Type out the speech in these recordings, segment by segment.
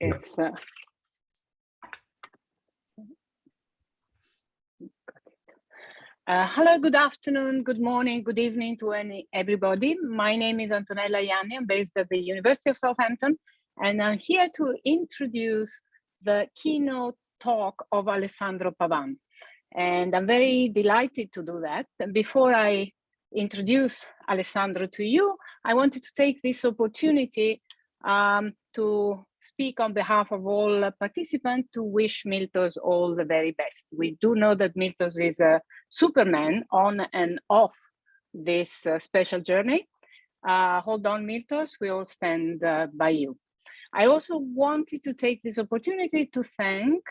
it's hello, good afternoon, good morning, good evening to everybody. My name is Antonella Ianni. I'm based at the University of Southampton, and I'm here to introduce the keynote talk of Alessandro Pavan. And I'm very delighted to do that. And before I introduce Alessandro to you, I wanted to take this opportunity to speak on behalf of all participants to wish Miltos all the very best. We do know that Miltos is a Superman on and off this special journey. Hold on, Miltos, we all stand by you. I also wanted to take this opportunity to thank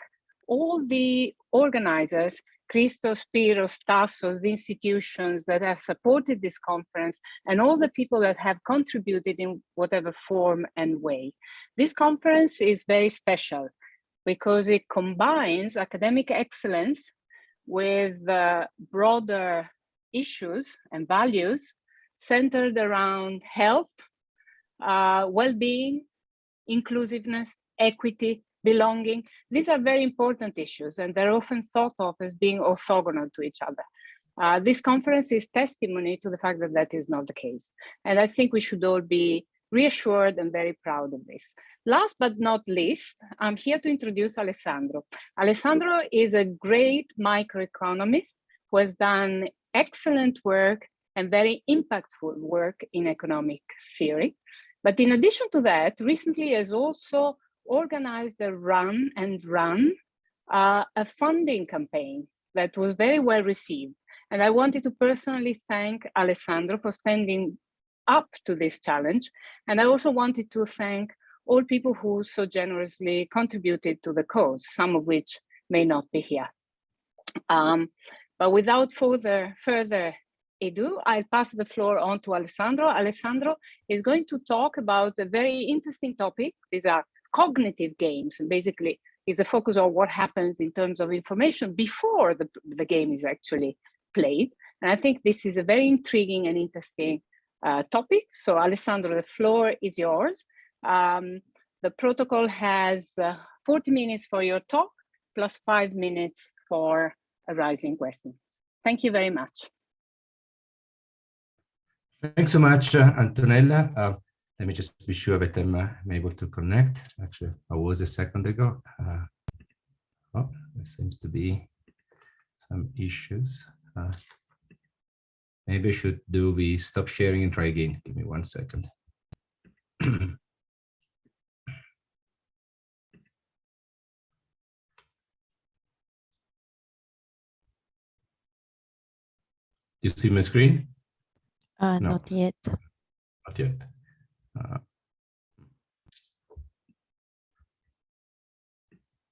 all the organizers, Christos, Spiros, Tassos, the institutions that have supported this conference, and all the people that have contributed in whatever form and way. This conference is very special because it combines academic excellence with broader issues and values centered around health, well-being, inclusiveness, equity, belonging. These are very important issues, and they're often thought of as being orthogonal to each other. This conference is testimony to the fact that that is not the case. And I think we should all be reassured and very proud of this. Last but not least, I'm here to introduce Alessandro. Alessandro is a great microeconomist who has done excellent work and very impactful work in economic theory. But in addition to that, recently has also organized a a funding campaign that was very well received. And I wanted to personally thank Alessandro for standing up to this challenge. And I also wanted to thank all people who so generously contributed to the cause, some of which may not be here. But without further ado, I'll pass the floor on to Alessandro. Alessandro is going to talk about a very interesting topic. These are cognitive games, and basically is the focus on what happens in terms of information before the game is actually played. And I think this is a very intriguing and interesting topic. So Alessandro, the floor is yours. The protocol has 40 minutes for your talk, plus 5 minutes for a rising question. Thank you very much. Thanks so much, Antonella. Let me just be sure that I'm able to connect. Actually, I was a second ago. Oh, there seems to be some issues. Maybe I should do the stop sharing and try again. Give me 1 second. You see my screen? No. Not yet. Not yet.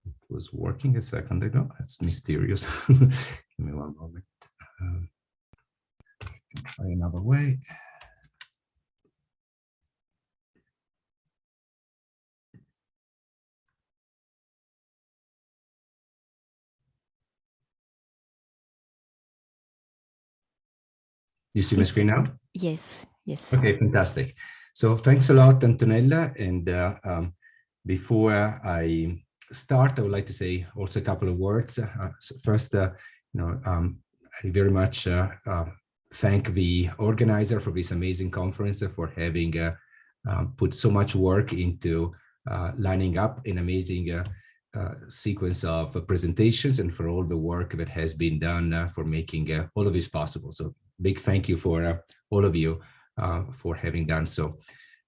It was working a second ago. That's mysterious. Give me 1 moment. Try another way. You see my screen now? Yes, yes. Okay, fantastic. So thanks a lot, Antonella. And before I start, I would like to say also a couple of words. So first, I very much thank the organizer for this amazing conference for having put so much work into lining up an amazing sequence of presentations and for all the work that has been done for making all of this possible. So big thank you for all of you for having done so.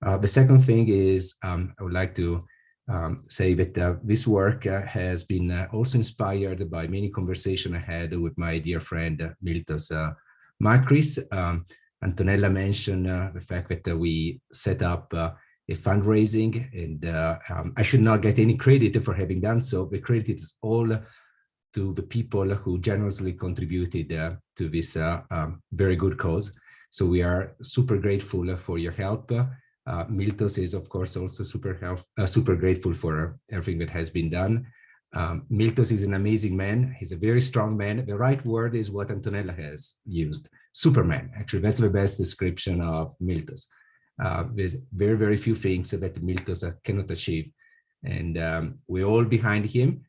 The second thing is I would like to say that this work has been also inspired by many conversations I had with my dear friend Miltos Makris. Antonella mentioned the fact that we set up a fundraising, and I should not get any credit for having done so. The credit is all to the people who generously contributed to this very good cause. So we are super grateful for your help. Miltos is, of course, also super grateful for everything that has been done. Miltos is an amazing man. He's a very strong man. The right word is what Antonella has used, Superman. Actually, that's the best description of Miltos. There's very, very few things that Miltos cannot achieve. and we're all behind him.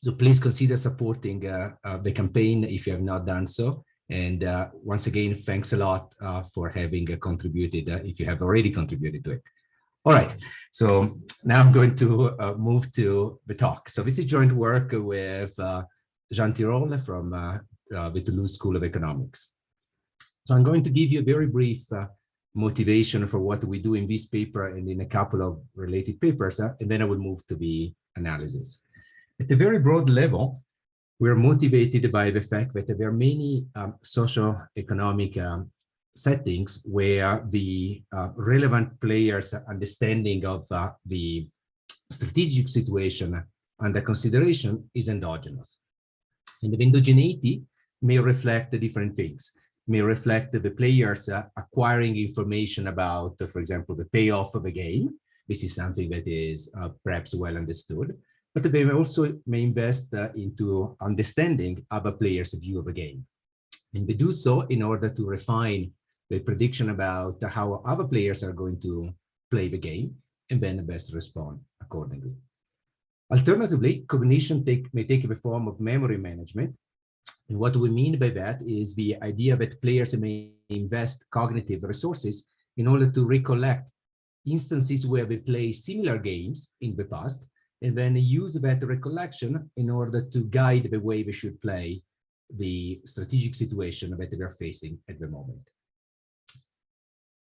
So please consider supporting the campaign if you have not done so. And once again, thanks a lot for having contributed, if you have already contributed to it. All right, so now I'm going to move to the talk. So this is joint work with Jean Tirole from the Toulouse School of Economics. So I'm going to give you a very brief motivation for what we do in this paper and in a couple of related papers, and then I will move to the analysis. At a very broad level, we're motivated by the fact that there are many socio-economic settings where the relevant players' understanding of the strategic situation under consideration is endogenous. And the endogeneity may reflect the different things, may reflect the players acquiring information about, for example, the payoff of a game. This is something that is perhaps well understood, but they may invest into understanding other players' view of a game. And they do so in order to refine the prediction about how other players are going to play the game, and then best respond accordingly. Alternatively, cognition may take the form of memory management. And what we mean by that is the idea that players may invest cognitive resources in order to recollect instances where they play similar games in the past, and then use that recollection in order to guide the way we should play the strategic situation that we are facing at the moment.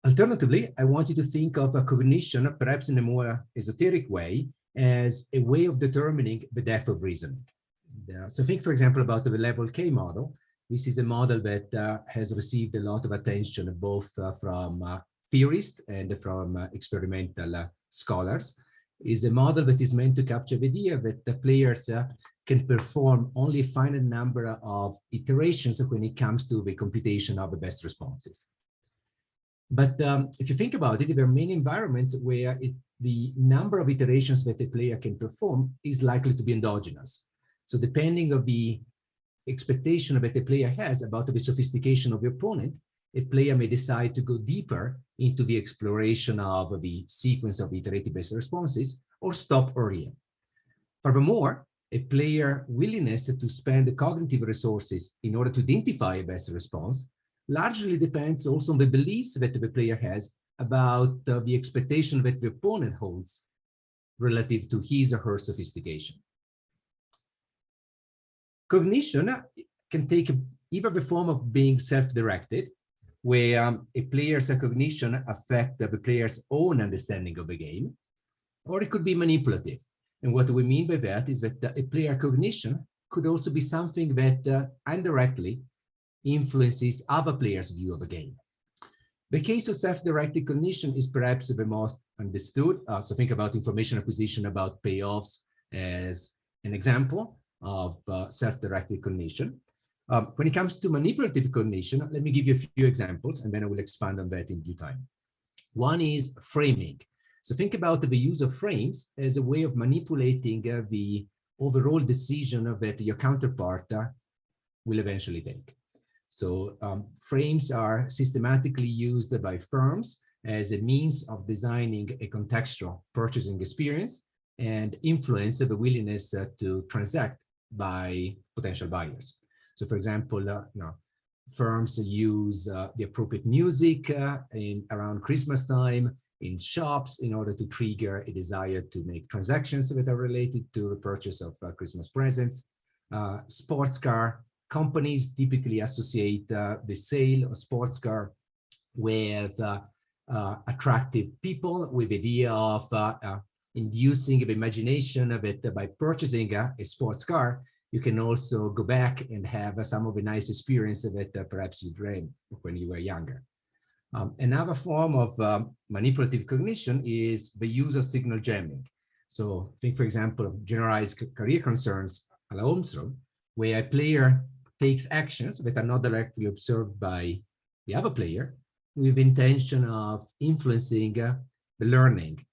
Alternatively, I want you to think of a cognition, perhaps in a more esoteric way, as a way of determining the depth of reasoning. So think, for example, about the level K model. This is a model that has received a lot of attention, both from theorists and from experimental scholars. Is a model that is meant to capture the idea that the players can perform only a finite number of iterations when it comes to the computation of the best responses. But if you think about it, there are many environments where the number of iterations that a player can perform is likely to be endogenous. So depending on the expectation that a player has about the sophistication of the opponent, a player may decide to go deeper into the exploration of the sequence of iterative best responses or stop earlier. Furthermore, a player willingness to spend cognitive resources in order to identify a best response largely depends also on the beliefs that the player has about the expectation that the opponent holds relative to his or her sophistication. Cognition can take either the form of being self-directed, where a player's cognition affects the player's own understanding of the game, or it could be manipulative. And what we mean by that is that a player cognition could also be something that indirectly influences other players' view of a game. The case of self-directed cognition is perhaps the most understood. So think about information acquisition about payoffs as an example of self-directed cognition. When it comes to manipulative cognition, let me give you a few examples, and then I will expand on that in due time. One is framing. So think about the use of frames as a way of manipulating the overall decision that your counterpart will eventually take. So frames are systematically used by firms as a means of designing a contextual purchasing experience and influence the willingness to transact by potential buyers. So for example, firms use the appropriate music around Christmas time in shops in order to trigger a desire to make transactions that are related to the purchase of Christmas presents. Sports car companies typically associate the sale of sports car with attractive people, with the idea of inducing the imagination that by purchasing a sports car, you can also go back and have some of the nice experiences that perhaps you dreamed when you were younger. Another form of manipulative cognition is the use of signal jamming. So think, for example, of generalized career concerns a la Armstrong, where a player takes actions that are not directly observed by the other player with the intention of influencing the learning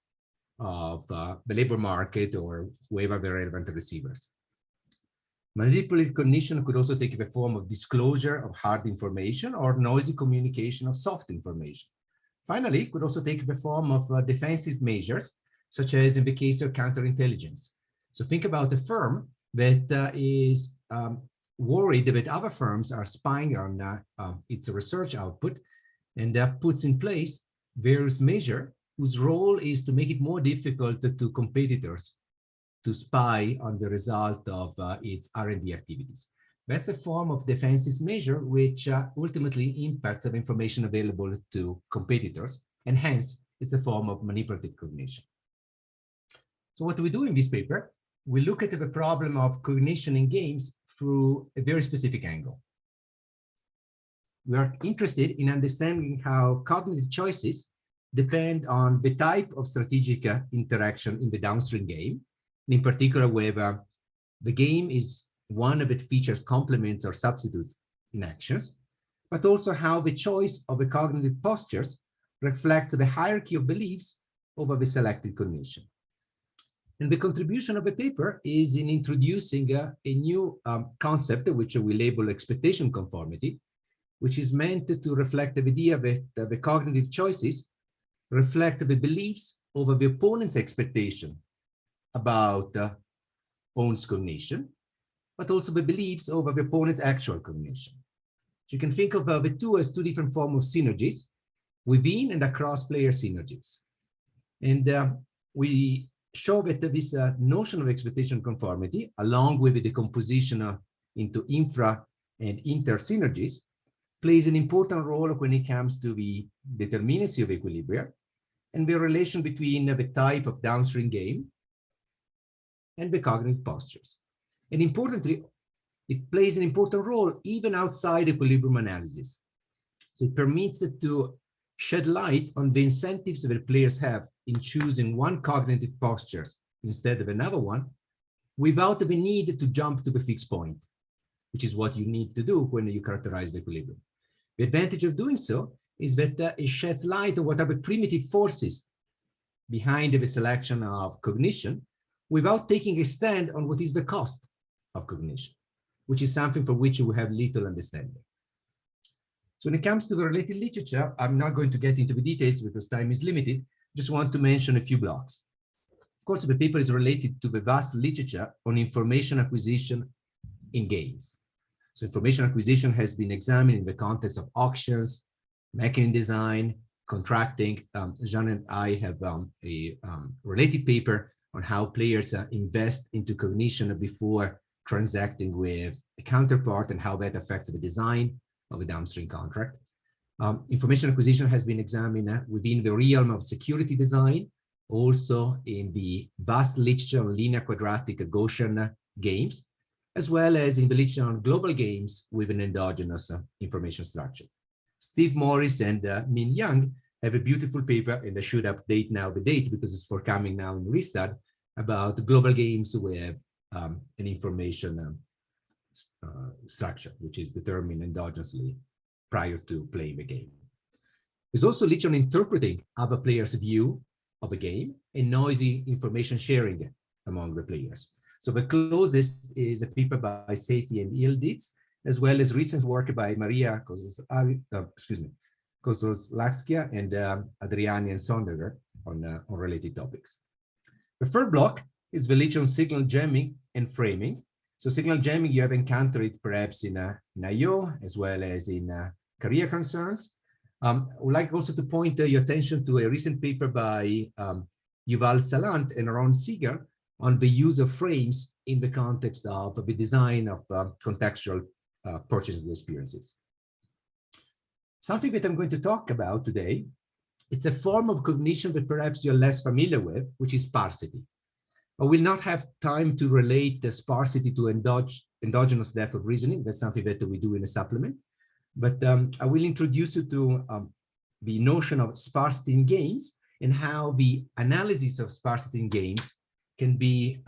of the labor market or whoever the relevant receivers. Manipulative cognition could also take the form of disclosure of hard information or noisy communication of soft information. Finally, it could also take the form of defensive measures, such as in the case of counterintelligence. So think about a firm that is worried that other firms are spying on its research output, and puts in place various measures whose role is to make it more difficult to competitors to spy on the result of its R&D activities. That's a form of defensive measure which ultimately impacts the information available to competitors, and hence it's a form of manipulative cognition. So what do we do in this paper? We look at the problem of cognition in games through a very specific angle. We are interested in understanding how cognitive choices depend on the type of strategic interaction in the downstream game, and in particular whether the game is one of its features complements or substitutes in actions, but also how the choice of the cognitive postures reflects the hierarchy of beliefs over the selected cognition. And the contribution of the paper is in introducing a new concept, which we label expectation conformity, which is meant to reflect the idea that the cognitive choices reflect the beliefs over the opponent's expectation about one's cognition, but also the beliefs over the opponent's actual cognition. So you can think of the two as two different forms of synergies, within and across player synergies. And we show that this notion of expectation conformity, along with the decomposition into infra and inter synergies, plays an important role when it comes to the determinacy of equilibria and the relation between the type of downstream game and the cognitive postures. And importantly, it plays an important role even outside equilibrium analysis. So it permits it to shed light on the incentives that players have in choosing one cognitive posture instead of another one, without the need to jump to the fixed point, which is what you need to do when you characterize the equilibrium. The advantage of doing so is that it sheds light on what are the primitive forces behind the selection of cognition, without taking a stand on what is the cost of cognition, which is something for which we have little understanding. So when it comes to the related literature, I'm not going to get into the details because time is limited. Just want to mention a few blocks. Of course, the paper is related to the vast literature on information acquisition in games. So information acquisition has been examined in the context of auctions, mechanism design, contracting. Jean and I have a related paper on how players invest into cognition before transacting with a counterpart and how that affects the design of a downstream contract. Information acquisition has been examined within the realm of security design, also in the vast literature on linear quadratic Gaussian games, as well as in the literature on global games with an endogenous information structure. Steve Morris and Min Young have a beautiful paper, and I should update now the date because it's forthcoming now in Restart, about global games with an information structure, which is determined endogenously prior to playing the game. There's also literature on interpreting other players' view of a game and noisy information sharing among the players. So the closest is a paper by Seifi and Yildiz, as well as recent work by Maria Kozlowska and Adriani and Sondergaard on related topics. The third block is the literature on signal jamming and framing. So signal jamming you have encountered perhaps in IO as well as in career concerns. I would like also to point your attention to a recent paper by Yuval Salant and Ron Seeger on the use of frames in the context of the design of contextual purchasing experiences. Something that I'm going to talk about today, it's a form of cognition that perhaps you're less familiar with, which is sparsity. I will not have time to relate the sparsity to endogenous depth of reasoning. That's something that we do in a supplement. But I will introduce you to the notion of sparsity in games and how the analysis of sparsity in games can be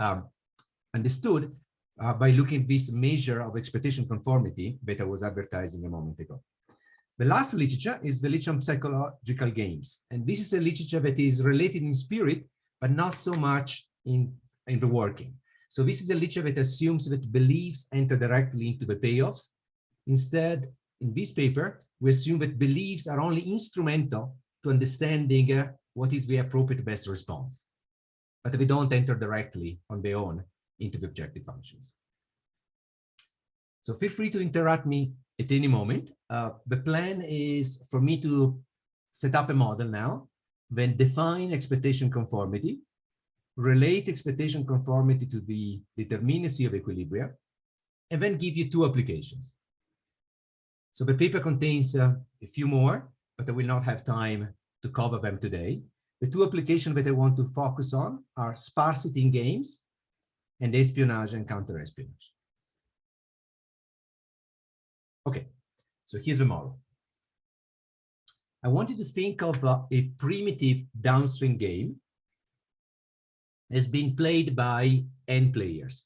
understood by looking at this measure of expectation conformity that I was advertising a moment ago. The last literature is the literature on psychological games. And this is a literature that is related in spirit, but not so much in the working. So this is a literature that assumes that beliefs enter directly into the payoffs. Instead, in this paper, we assume that beliefs are only instrumental to understanding what is the appropriate best response. but we don't enter directly on their own into the objective functions. So feel free to interrupt me at any moment. The plan is for me to set up a model now, then define expectation conformity, relate expectation conformity to the determinacy of equilibria, and then give you two applications. So the paper contains a few more, but I will not have time to cover them today. The two applications that I want to focus on are sparsity in games and espionage and counter-espionage. Okay, so here's the model. I want you to think of a primitive downstream game as being played by n players.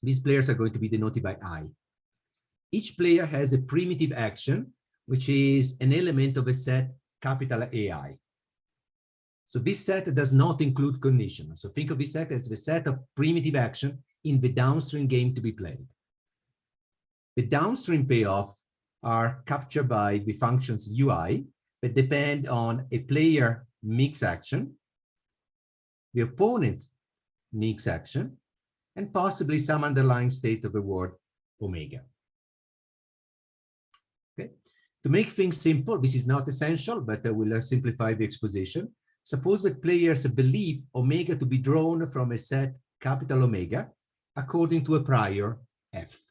These players are going to be denoted by I. Each player has a primitive action, which is an element of a set capital AI. So this set does not include cognition. So think of this set as the set of primitive action in the downstream game to be played. The downstream payoff are captured by the functions UI that depend on a player mix action, the opponent's mix action, and possibly some underlying state of the word omega. Okay. To make things simple, this is not essential, but I will simplify the exposition. Suppose that players believe omega to be drawn from a set capital omega according to a prior F.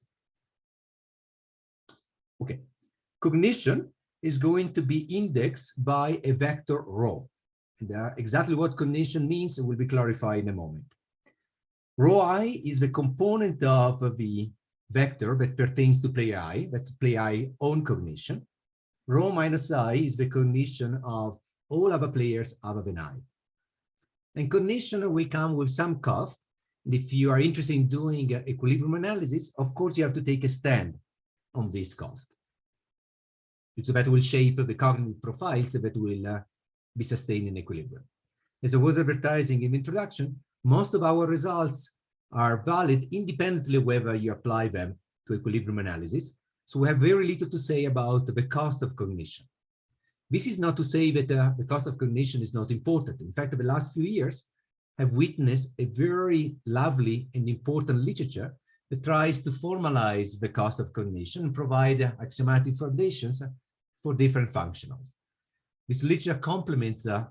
Okay. Cognition is going to be indexed by a vector rho. And exactly what cognition means will be clarified in a moment. Rho I is the component of the vector that pertains to player I, that's player I own cognition. Rho minus I is the cognition of all other players other than I. And cognition will come with some cost. And if you are interested in doing equilibrium analysis, of course, you have to take a stand on this cost. So that will shape the cognitive profiles that will be sustained in equilibrium. As I was advertising in the introduction, most of our results are valid independently of whether you apply them to equilibrium analysis. So we have very little to say about the cost of cognition. This is not to say that the cost of cognition is not important. In fact, the last few years have witnessed a very lovely and important literature that tries to formalize the cost of cognition and provide axiomatic foundations for different functionals. This literature complements the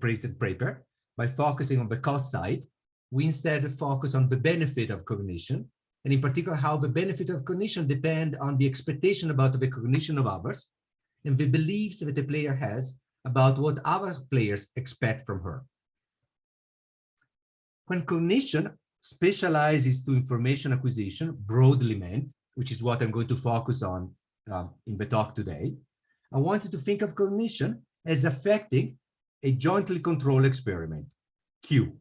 present paper by focusing on the cost side. We instead focus on the benefit of cognition, and in particular, how the benefit of cognition depend on the expectation about the cognition of others and the beliefs that the player has about what other players expect from her. When cognition specializes to information acquisition, broadly meant, which is what I'm going to focus on in the talk today, I want you to think of cognition as affecting a jointly controlled experiment, Q.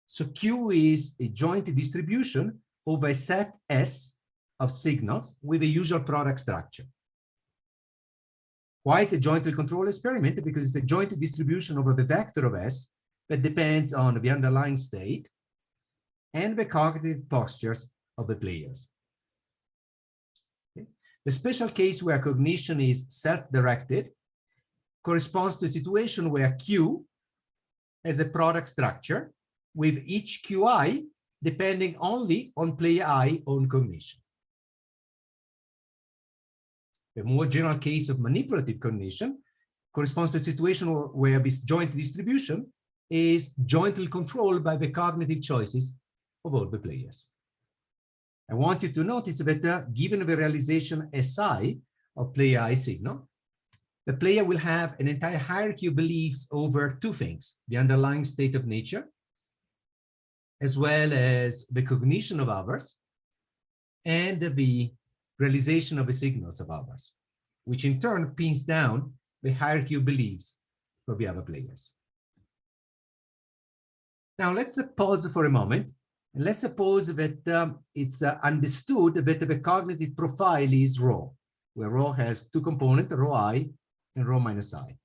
So Q is a joint distribution over a set S of signals with a usual product structure. Why is it a jointly controlled experiment? Because it's a joint distribution over the vector of S that depends on the underlying state and the cognitive postures of the players. Okay. The special case where cognition is self-directed corresponds to a situation where Q has a product structure with each QI depending only on player I own cognition. The more general case of manipulative cognition corresponds to a situation where this joint distribution is jointly controlled by the cognitive choices of all the players. I want you to notice that given the realization SI of player I signal, the player will have an entire hierarchy of beliefs over two things: the underlying state of nature, as well as the cognition of others, and the realization of the signals of others, which in turn pins down the hierarchy of beliefs for the other players. Now let's pause for a moment, and let's suppose that it's understood that the cognitive profile is rho, where rho has two components, rho I and rho minus I.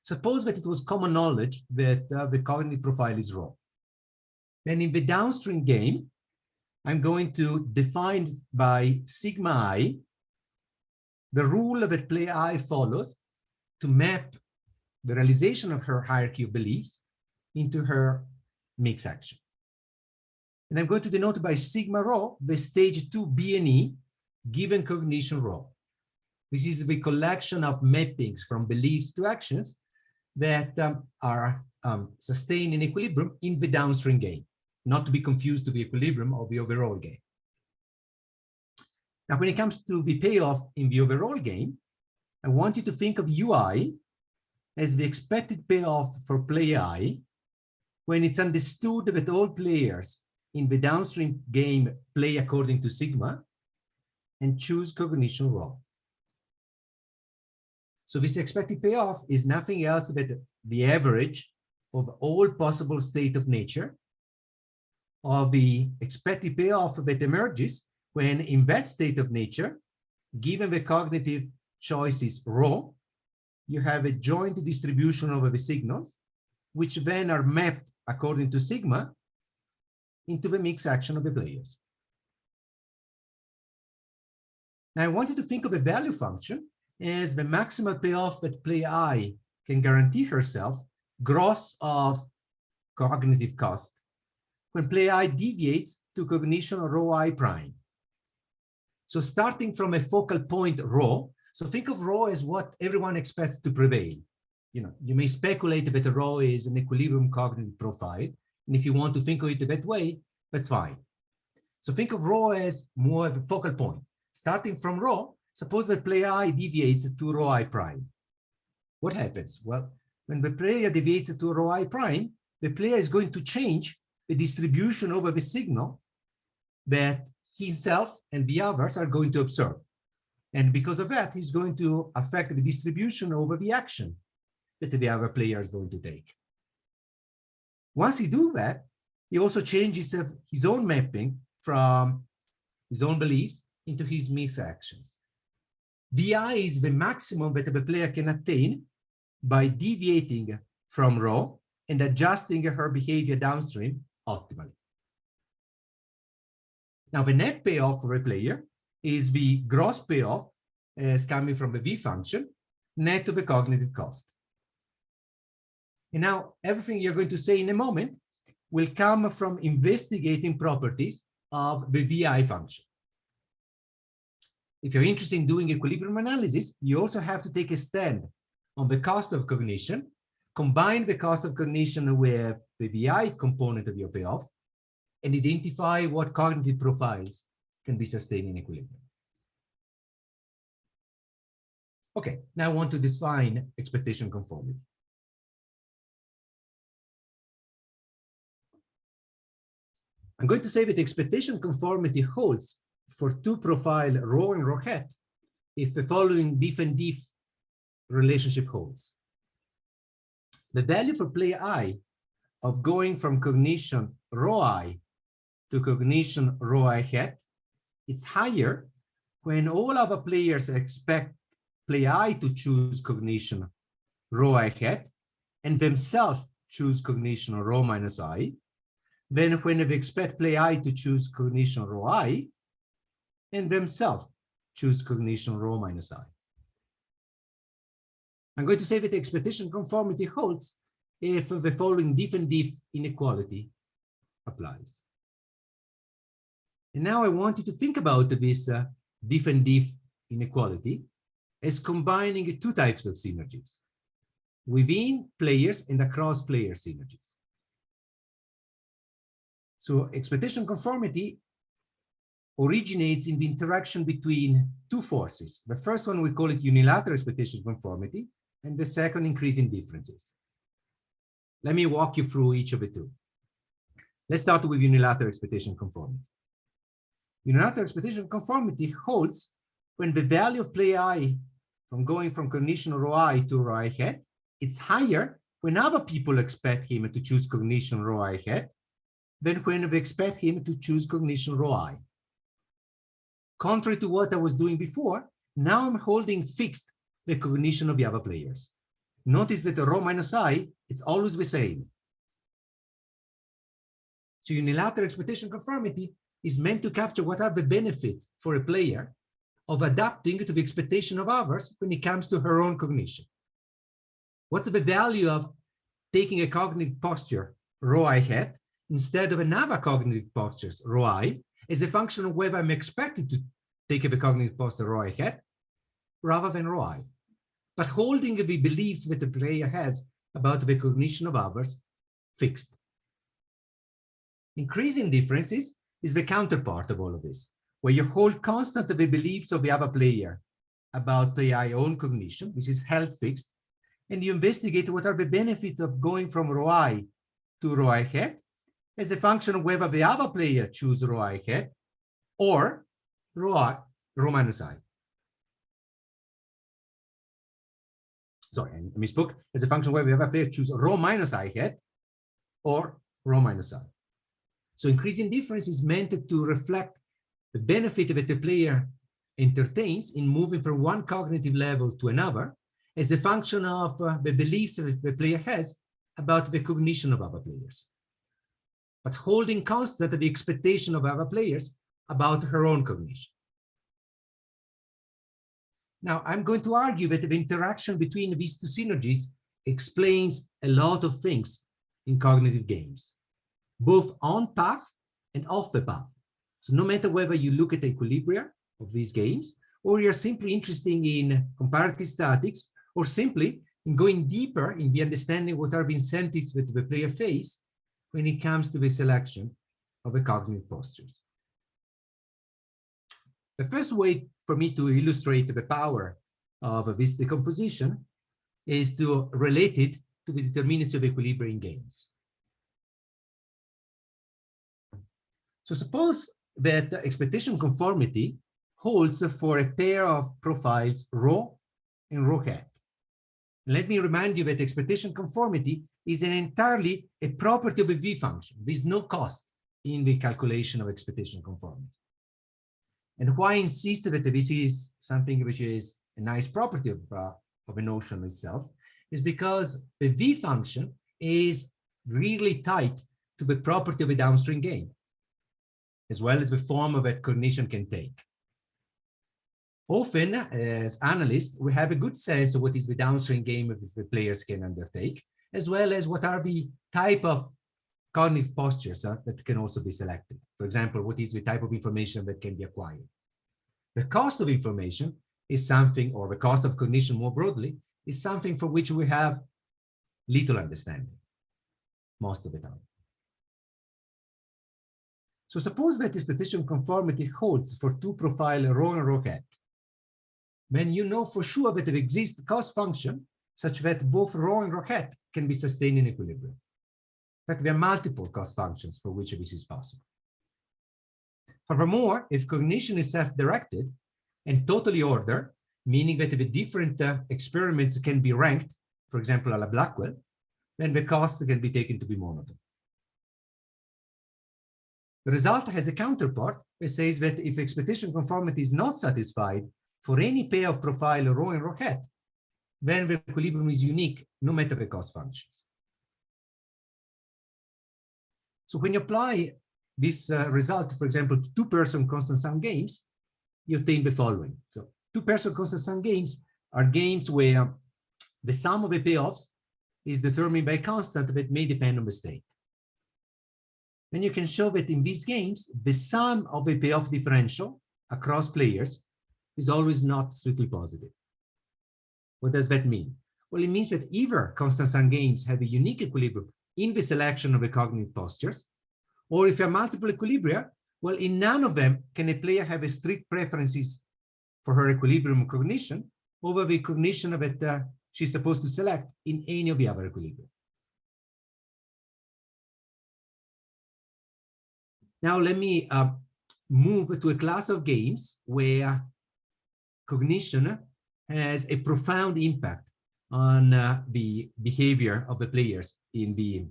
Suppose that it was common knowledge that the cognitive profile is rho. Then in the downstream game, I'm going to define by sigma I the rule that player I follows to map the realization of her hierarchy of beliefs into her mix action. And I'm going to denote by sigma rho the stage 2 B&E given cognition rho. This is the collection of mappings from beliefs to actions that are sustained in equilibrium in the downstream game, not to be confused with the equilibrium of the overall game. Now, when it comes to the payoff in the overall game, I want you to think of UI as the expected payoff for player I when it's understood that all players in the downstream game play according to sigma and choose cognition rho. So this expected payoff is nothing else but the average of all possible state of nature of the expected payoff that emerges when in that state of nature, given the cognitive choices rho, you have a joint distribution over the signals, which then are mapped according to sigma into the mix action of the players. Now I want you to think of a value function as the maximal payoff that player I can guarantee herself gross of cognitive cost when player I deviates to cognition rho I prime. So starting from a focal point rho, so think of rho as what everyone expects to prevail. You may speculate that rho is an equilibrium cognitive profile, and if you want to think of it that way, that's fine. So think of rho as more of a focal point. Starting from rho, suppose that player I deviates to rho I prime. What happens? Well, when the player deviates to rho I prime, the player is going to change the distribution over the signal that himself and the others are going to observe. And because of that, he's going to affect the distribution over the action that the other player is going to take. Once he does that, he also changes his own mapping from his own beliefs into his mix actions. VI is the maximum that the player can attain by deviating from rho and adjusting her behavior downstream optimally. Now, the net payoff for a player is the gross payoff as coming from the V function, net to the cognitive cost. And now everything you're going to say in a moment will come from investigating properties of the VI function. If you're interested in doing equilibrium analysis, you also have to take a stand on the cost of cognition, combine the cost of cognition with the VI component of your payoff, and identify what cognitive profiles can be sustained in equilibrium. Okay, now I want to define expectation conformity. I'm going to say that expectation conformity holds for two profile rho and rho hat if the following diff and diff relationship holds. The value for player I of going from cognition rho I to cognition rho I hat, it's higher when all other players expect player I to choose cognition rho I hat and themselves choose cognition rho minus I, than when they expect player I to choose cognition rho I and themselves choose cognition rho minus I. I'm going to say that expectation conformity holds if the following diff and diff inequality applies. And now I want you to think about this diff and diff inequality as combining two types of synergies, within players and across player synergies. So expectation conformity originates in the interaction between two forces. The first one, we call it unilateral expectation conformity, and the second, increasing differences. Let me walk you through each of the two. Let's start with unilateral expectation conformity. Unilateral expectation conformity holds when the value of player I from going from cognition rho I to rho I hat, it's higher when other people expect him to choose cognition rho I hat than when we expect him to choose cognition rho I. Contrary to what I was doing before, now I'm holding fixed the cognition of the other players. Notice that the rho minus I, it's always the same. So unilateral expectation conformity is meant to capture what are the benefits for a player of adapting to the expectation of others when it comes to her own cognition. What's the value of taking a cognitive posture, rho I hat, instead of another cognitive posture, rho I, as a function of whether I'm expected to take a cognitive posture, rho I hat, rather than rho I, but holding the beliefs that the player has about the cognition of others fixed. Increasing differences is the counterpart of all of this, where you hold constant the beliefs of the other player about player own cognition, which is held fixed, and you investigate what are the benefits of going from rho I to rho I hat as a function of whether the other player choose rho I hat or rho minus I. Sorry, I misspoke. As a function of whether the other player choose rho minus I hat or rho minus I. So increasing difference is meant to reflect the benefit that the player entertains in moving from one cognitive level to another as a function of the beliefs that the player has about the cognition of other players, but holding constant the expectation of other players about her own cognition. Now, I'm going to argue that the interaction between these two synergies explains a lot of things in cognitive games, both on path and off the path. So no matter whether you look at the equilibria of these games, or you're simply interested in comparative statics, or simply in going deeper in the understanding what are the incentives that the player face when it comes to the selection of the cognitive postures. The first way for me to illustrate the power of this decomposition is to relate it to the determinants of equilibrium in games. So suppose that expectation conformity holds for a pair of profiles rho and rho hat. Let me remind you that expectation conformity is entirely a property of a V function. There's no cost in the calculation of expectation conformity. And why I insist that this is something which is a nice property of a notion itself is because the V function is really tied to the property of a downstream game, as well as the form of that cognition can take. Often, as analysts, we have a good sense of what is the downstream game that the players can undertake, as well as what are the type of cognitive postures that can also be selected. For example, what is the type of information that can be acquired? The cost of information is something, or the cost of cognition more broadly, is something for which we have little understanding most of the time. So suppose that expectation conformity holds for two profile rho and rho hat. Then you know for sure that there exists cost function such that both rho and rho hat can be sustained in equilibrium. In fact, there are multiple cost functions for which this is possible. Furthermore, if cognition is self-directed and totally ordered, meaning that the different experiments can be ranked, for example, a la Blackwell, then the cost can be taken to be monotone. The result has a counterpart that says that if expectation conformity is not satisfied for any pair of profile rho and rho hat, then the equilibrium is unique, no matter the cost functions. So when you apply this result, for example, to two-person constant sum games, you obtain the following. So two-person constant sum games are games where the sum of the payoffs is determined by a constant that may depend on the state. And you can show that in these games, the sum of a payoff differential across players is always not strictly positive. What does that mean? Well, it means that either constant sum games have a unique equilibrium in the selection of the cognitive postures, or if there are multiple equilibria, well, in none of them can a player have a strict preferences for her equilibrium cognition over the cognition that she's supposed to select in any of the other equilibria. Now let me move to a class of games where cognition has a profound impact on the behavior of the players in the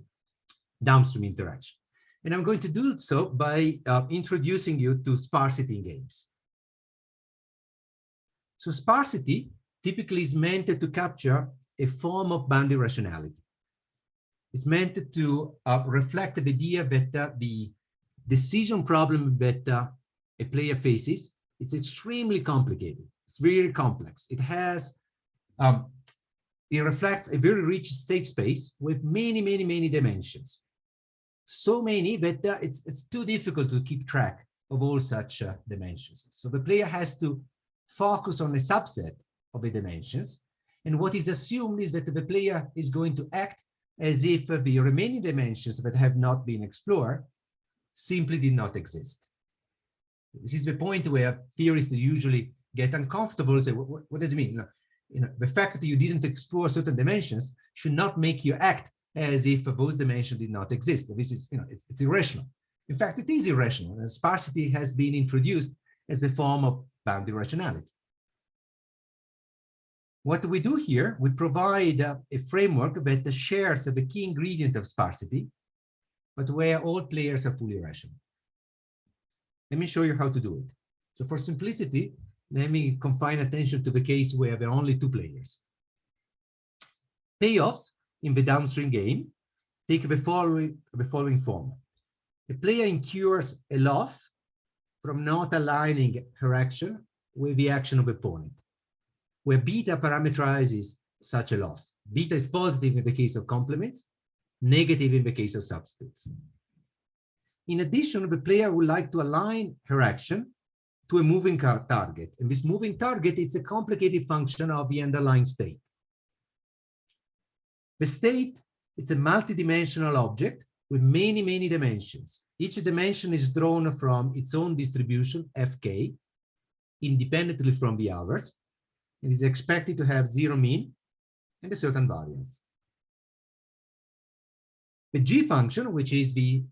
downstream interaction. And I'm going to do so by introducing you to sparsity in games. So sparsity typically is meant to capture a form of boundary rationality. It's meant to reflect the idea that the decision problem that a player faces, it's extremely complicated. It's very complex. It has it reflects a very rich state space with many, many, many dimensions. So many that it's too difficult to keep track of all such dimensions. So the player has to focus on a subset of the dimensions. And what is assumed is that the player is going to act as if the remaining dimensions that have not been explored simply did not exist. This is the point where theorists usually get uncomfortable and say, what does it mean? The fact that you didn't explore certain dimensions should not make you act as if those dimensions did not exist. This is, it's irrational. In fact, it is irrational. And sparsity has been introduced as a form of boundary rationality. What we do here, we provide a framework that shares the key ingredient of sparsity, but where all players are fully rational. Let me show you how to do it. So for simplicity, let me confine attention to the case where there are only two players. Payoffs in the downstream game take the following form. The player incurs a loss from not aligning her action with the action of the opponent, where beta parameterizes such a loss. Beta is positive in the case of complements, negative in the case of substitutes. In addition, the player would like to align her action to a moving target. And this moving target is a complicated function of the underlying state. The state, it's a multidimensional object with many, many dimensions. Each dimension is drawn from its own distribution, fk, independently from the others. It is expected to have zero mean and a certain variance. The g function, which is the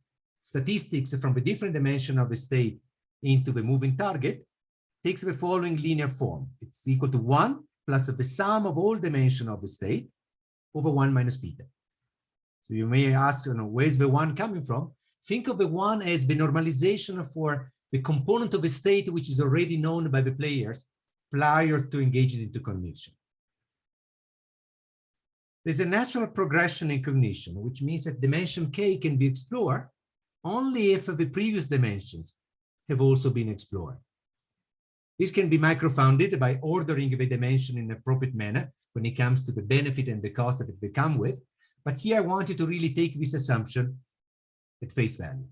statistics from the different dimension of the state into the moving target, takes the following linear form. It's equal to 1 plus the sum of all dimensions of the state over 1 minus beta. So you may ask, where's the 1 coming from? Think of the 1 as the normalization for the component of a state which is already known by the players prior to engaging into cognition. There's a natural progression in cognition, which means that dimension k can be explored only if the previous dimensions have also been explored. This can be microfounded by ordering the dimension in an appropriate manner when it comes to the benefit and the cost that they come with. But here I want you to really take this assumption at face value.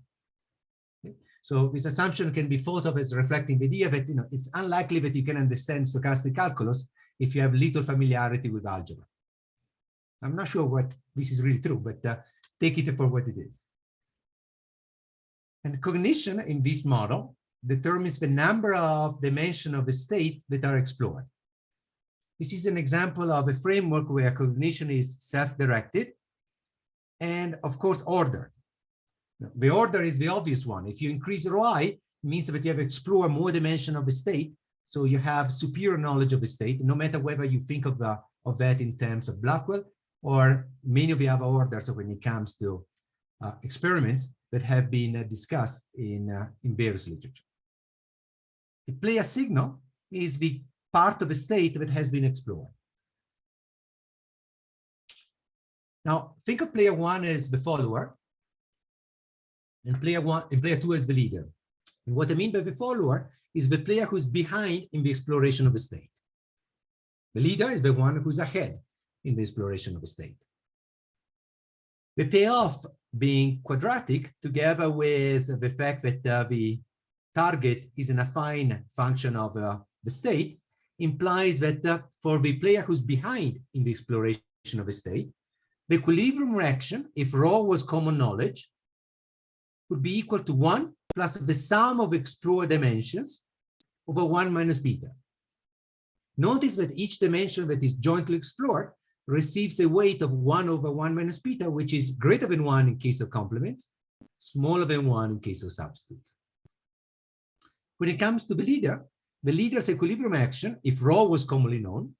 Okay? So this assumption can be thought of as reflecting the idea that it's unlikely that you can understand stochastic calculus if you have little familiarity with algebra. I'm not sure what this is really true, but take it for what it is. And cognition in this model determines the number of dimensions of a state that are explored. This is an example of a framework where cognition is self-directed and, of course, ordered. The order is the obvious one. If you increase rho I, it means that you have explored more dimensions of a state, so you have superior knowledge of the state, no matter whether you think of that in terms of Blackwell or many of the other orders when it comes to experiments that have been discussed in various literature. The player signal is the part of the state that has been explored. Now, think of player 1 as the follower and player 2 as the leader. And what I mean by the follower is the player who's behind in the exploration of a state. The leader is the one who's ahead in the exploration of a state. The payoff being quadratic, together with the fact that the target is an affine function of the state, implies that for the player who's behind in the exploration of a state, the equilibrium reaction, if rho was common knowledge, would be equal to 1 plus the sum of explored dimensions over 1 minus beta. Notice that each dimension that is jointly explored receives a weight of 1 over 1 minus beta, which is greater than 1 in case of complements, smaller than 1 in case of substitutes. When it comes to the leader's equilibrium action, if rho was commonly known,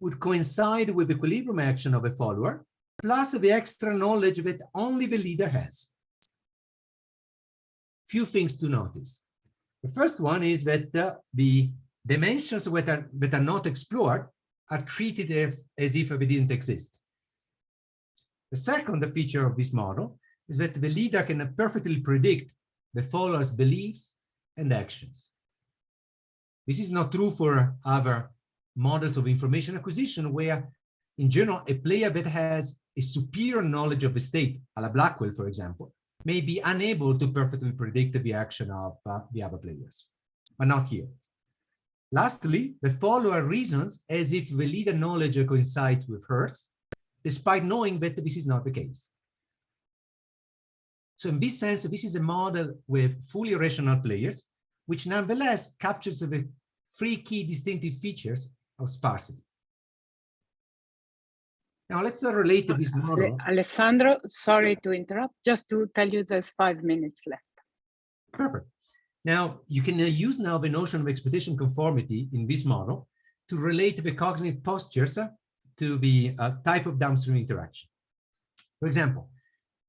would coincide with the equilibrium action of a follower, plus the extra knowledge that only the leader has. Few things to notice. The first one is that the dimensions that are not explored are treated as if they didn't exist. The second feature of this model is that the leader can perfectly predict the follower's beliefs and actions. This is not true for other models of information acquisition, where In general, a player that has a superior knowledge of the state, a la Blackwell, for example, may be unable to perfectly predict the action of the other players, but not here. Lastly, the follower reasons as if the leader knowledge coincides with hers, despite knowing that this is not the case. So in this sense, this is a model with fully rational players, which nonetheless captures the three key distinctive features of sparsity. Now let's relate to this model. Alessandro, sorry to interrupt, just to tell you there's 5 minutes left. Perfect. Now you can use now the notion of expectation conformity in this model to relate the cognitive postures to the type of downstream interaction. For example,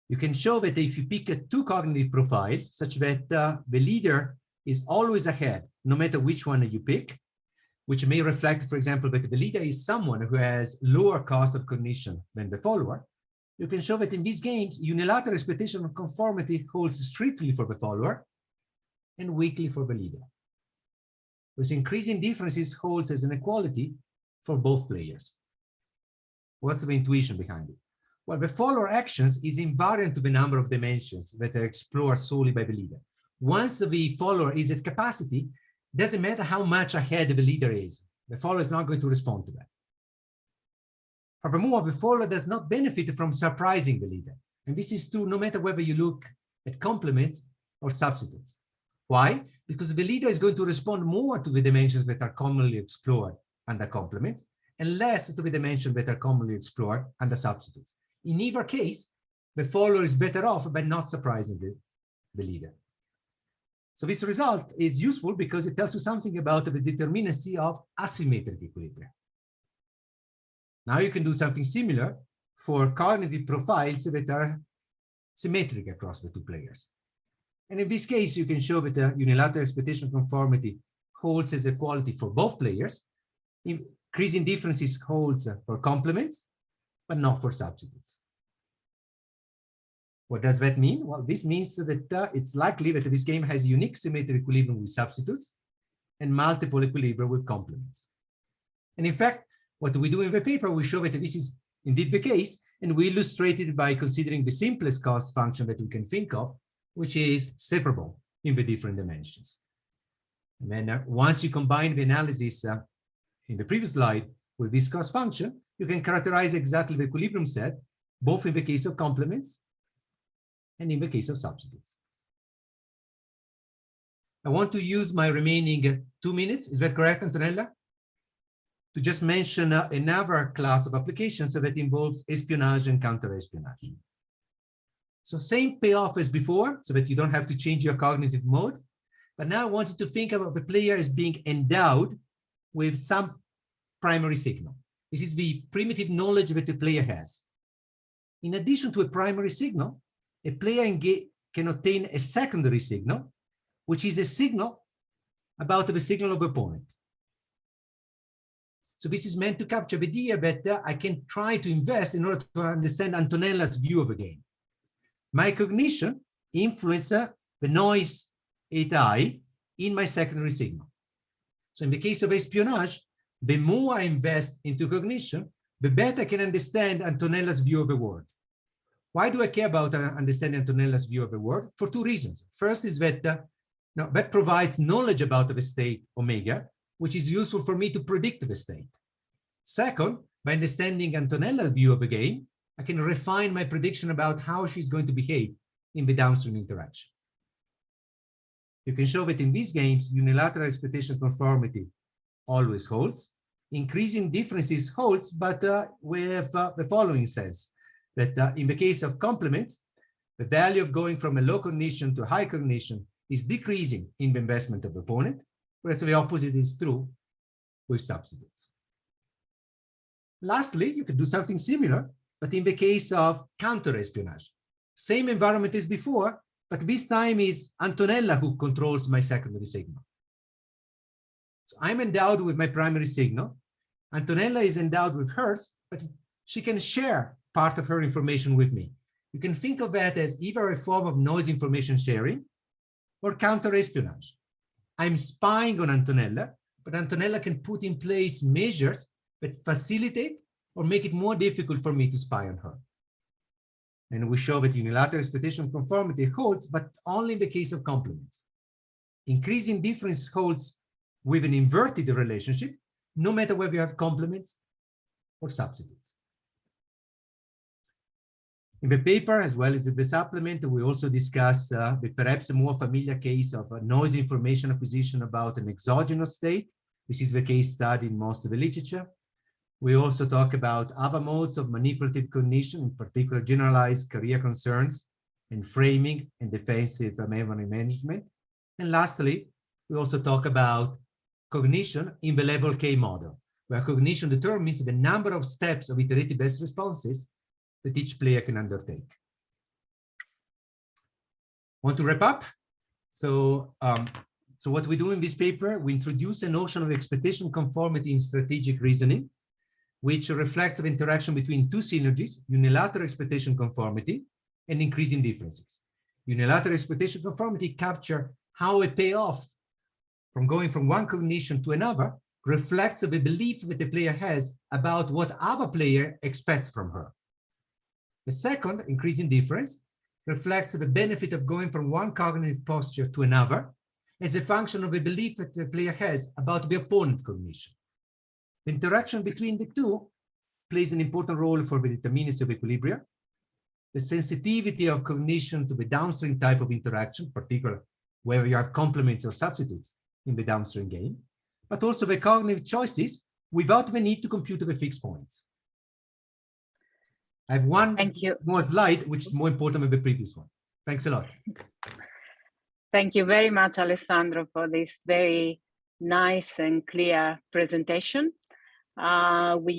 you can show that if you pick two cognitive profiles such that the leader is always ahead, no matter which one you pick, which may reflect, for example, that the leader is someone who has lower cost of cognition than the follower, you can show that in these games, unilateral expectation of conformity holds strictly for the follower and weakly for the leader. With increasing differences holds as an equality for both players. What's the intuition behind it? Well, the follower actions is invariant to the number of dimensions that are explored solely by the leader. Once the follower is at capacity, doesn't matter how much ahead the leader is, the follower is not going to respond to that. Furthermore, the follower does not benefit from surprising the leader. And this is true no matter whether you look at complements or substitutes. Why? Because the leader is going to respond more to the dimensions that are commonly explored under complements and less to the dimensions that are commonly explored under substitutes. In either case, the follower is better off by not surprising the leader. So this result is useful because it tells you something about the determinacy of asymmetric equilibrium. Now you can do something similar for cognitive profiles that are symmetric across the two players. And in this case, you can show that the unilateral expectation conformity holds as equality for both players. Increasing differences holds for complements, but not for substitutes. What does that mean? Well, this means that it's likely that this game has unique symmetric equilibrium with substitutes and multiple equilibria with complements. And in fact, what we do in the paper, we show that this is indeed the case, and we illustrate it by considering the simplest cost function that we can think of, which is separable in the different dimensions. And then once you combine the analysis in the previous slide with this cost function, you can characterize exactly the equilibrium set, both in the case of complements and in the case of substitutes. I want to use my remaining 2 minutes, is that correct, Antonella? To just mention another class of applications that involves espionage and counter-espionage. So same payoff as before, so that you don't have to change your cognitive mode. But now I want you to think about the player as being endowed with some primary signal. This is the primitive knowledge that the player has. In addition to a primary signal, a player can obtain a secondary signal, which is a signal about the signal of the opponent. So this is meant to capture the idea that I can try to invest in order to understand Antonella's view of the game. My cognition influences the noise eta in my secondary signal. So in the case of espionage, the more I invest into cognition, the better I can understand Antonella's view of the world. Why do I care about understanding Antonella's view of the world? For two reasons. First is that that provides knowledge about the state omega, which is useful for me to predict the state. Second, by understanding Antonella's view of the game, I can refine my prediction about how she's going to behave in the downstream interaction. You can show that in these games, unilateral expectation conformity always holds. Increasing differences holds, but with the following sense, that in the case of complements, the value of going from a low cognition to high cognition is decreasing in the investment of the opponent, whereas the opposite is true with substitutes. Lastly, you can do something similar, but in the case of counter-espionage. Same environment as before, but this time is Antonella who controls my secondary signal. So I'm endowed with my primary signal. Antonella is endowed with hers, but she can share part of her information with me. You can think of that as either a form of noise information sharing or counter-espionage. I'm spying on Antonella, but Antonella can put in place measures that facilitate or make it more difficult for me to spy on her. And we show that unilateral expectation conformity holds, but only in the case of complements. Increasing difference holds with an inverted relationship, no matter whether you have complements or substitutes. In the paper, as well as in the supplement, we also discuss the perhaps a more familiar case of noisy information acquisition about an exogenous state. This is the case study in most of the literature. We also talk about other modes of manipulative cognition, in particular generalized career concerns and framing and defensive memory management. And lastly, we also talk about cognition in the level K model, where cognition determines the number of steps of iterative best responses that each player can undertake. Want to wrap up? So what we do in this paper, we introduce a notion of expectation conformity in strategic reasoning, which reflects the interaction between two synergies, unilateral expectation conformity and increasing differences. Unilateral expectation conformity capture how a payoff from going from one cognition to another reflects the belief that the player has about what other player expects from her. The second, increasing difference, reflects the benefit of going from one cognitive posture to another as a function of a belief that the player has about the opponent cognition. The interaction between the two plays an important role for the determinants of equilibria. The sensitivity of cognition to the downstream type of interaction, particularly whether you have complements or substitutes in the downstream game, but also the cognitive choices without the need to compute the fixed points. I have one more slide, which is more important than the previous one. Thanks a lot. Thank you very much, Alessandro, for this very nice and clear presentation. We